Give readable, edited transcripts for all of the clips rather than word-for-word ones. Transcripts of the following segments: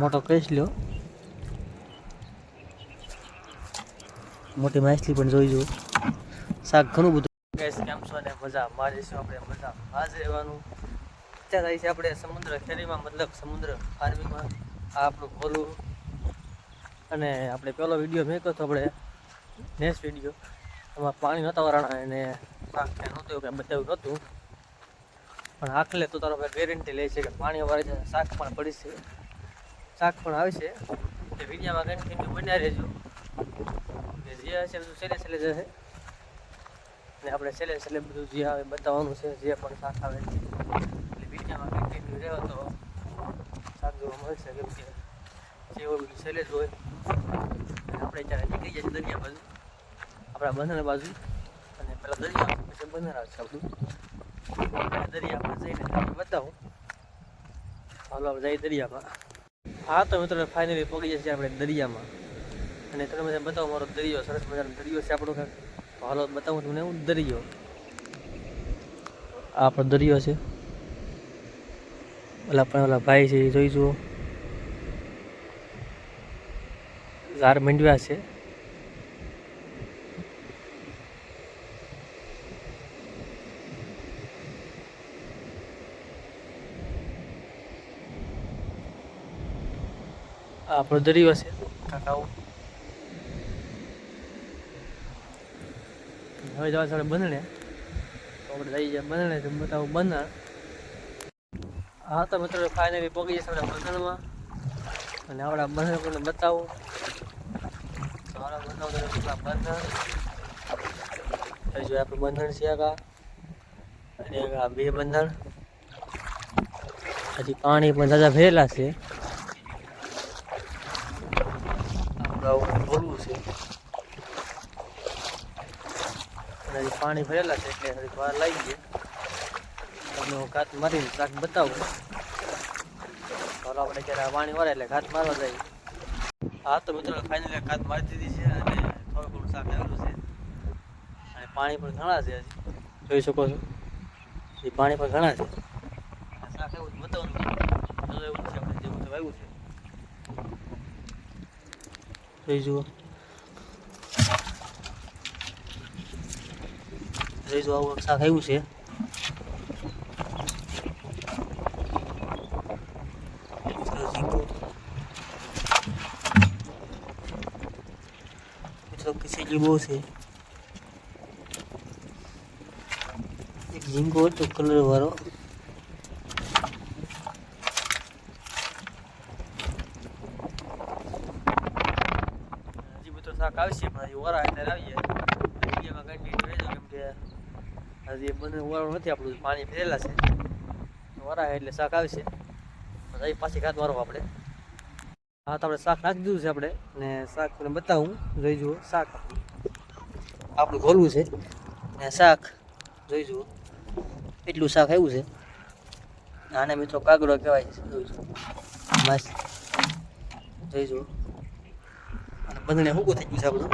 મોટો કહીશ લ્યો, મોટી માછલી પણ જોઈ જુઓ. શાક ઘણું બધું. કેમ છો ને મજા મારીશું આપણે મજા આજ રહેવાનું. અત્યારે આવી છે આપણે સમુદ્ર ખેરીમાં, મતલબ સમુદ્ર ફાર્મિંગમાં. આ આપણું ખોલું અને આપણે પેલો વિડીયો મેં કહ્યો તો આપણે નેક્સ્ટ વિડીયો એમાં પાણી નહોતા વરાણા અને શાક ક્યાં નહોતું એવું કાંઈ બતાવ્યું નહોતું. પણ આખલે તો તારો ગેરંટી લે છે કે પાણી વરાઈ જશે, શાક પણ પડી છે, શાક પણ આવશે. એટલે વિડીયોમાં કન્ટિન્યુ બન્યા રહેજો. જે હશે બધું છેલ્લે જશે અને આપણે છેલ્લે બધું જે આવે બતાવવાનું છે, જે પણ શાક આવે. એટલે વિડીયોમાં કન્ટિન્યુ રહ્યો તો શાક જોવા મળશે, કેમ કે જે હોય બધું છેલ્લે જ હોય. આપણે જ્યારે નીકળી જઈએ દરિયા બાજુ, આપણા બંધણ બાજુ, અને પેલા દરિયા પછી બંધણ આવે છે આપણું. દરિયા આપણે જઈને તમને બતાવું. હાલો આપણે જઈએ દરિયામાં. હા તો મિત્રો ફાઇનલી પહોંચી જશે આપણે દરિયામાં અને તમે મને બતાવો મારો દરિયો, સરસ મજાનો દરિયો છે આપણો. કાંઈક હાલો બતાવું તમને હું દરિયો. આ આપણો દરિયો છે. ઓલા ભાઈ છે એ જોઈ જુઓ, ઝાર મંડ્યા છે. આ આપણો દરિયો છે કાકાઓ. હવે જવા આપણે બંધણે, તો આપણે જઈ જાય બંધણે, તો બતાવું બંધણ. હા તો મિત્રો ફાઇનલી પહોંચી જશે આપણે બંધણમાં અને આપણા બંધણ કોને બતાવું. સારા બતાવું તો બંધણ જો આપણું બંધણ છે આ, અને આ બે બંધણ. હજી પાણી પણ દાદા ભરેલા છે. બોલવું છે અને હજી પાણી ભરેલા છે એટલે હજી બહાર લાવી ગયે. તમને ઘાત મારીને શાક બતાવું. ચાલો આપણે જ્યારે પાણી વળે એટલે ઘાત મારવા જઈએ. હા તો મિત્રો ફાઇનલી ઘાત મારી દીધી છે અને થોડું ઘણું શાક આવેલું છે અને પાણી પણ ઘણા છે. હજી જોઈ શકો છો એ પાણી પણ ઘણા છે. શાક એવું બતાવવાનું એવું છે આપણે જેવું તો આવ્યું છે. જોઈ જુઓ, જોઈ જુઓ આવું શાક આવ્યું છે. મિત્રો ખીચડી બહુ છે. એક ઝીંગો હતો કલર વાળો. હજી મિત્રો શાક આવશે પણ હજી વરા અત્યારે આવીએ. વિડીયોમાં કન્ટિન્યુ રહેજો, કેમ કે હજી બંને વાળું નથી, આપણું પાણી ભરેલા છે. વરા એટલે શાક આવશે પછી પાછી ઘાત મારવા આપણે. હા તો આપણે શાક નાખી દીધું છે આપણે, ને શાક તમને બતાવું. જોઈ જુઓ શાક આપણું ખોલવું છે ને શાક જોઈ જુઓ એટલું શાક આવ્યું છે. આને મિત્રો કાગડો કહેવાય છે. જોઈ જુઓ મસ્ત, જોઈ જુઓ અને બંધણે હૂકું થઈ ગયું છે આપણું.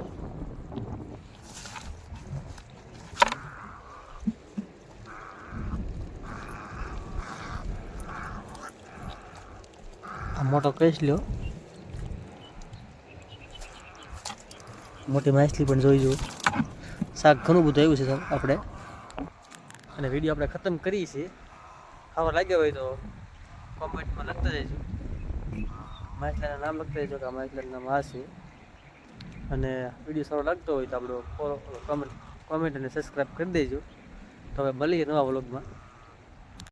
આ મોટો કહીશ લ્યો, મોટી માછલી પણ જોઈ જુઓ. શાક ઘણું બધું આવ્યું છે આપણે અને વિડીયો આપણે ખતમ કરી છે. ખાવા લાગ્યો હોય તો કોમેન્ટમાં લખતા જઈશું, માછલાના નામ લખતા જઈશું કે આ માછલાનું નામ આ છે. અને વિડીયો સારો લાગતો હોય તો આપણો કોમેન્ટ અને સબસ્ક્રાઈબ કરી દેજો. તો હવે મળીએ નવા વ્લોગમાં.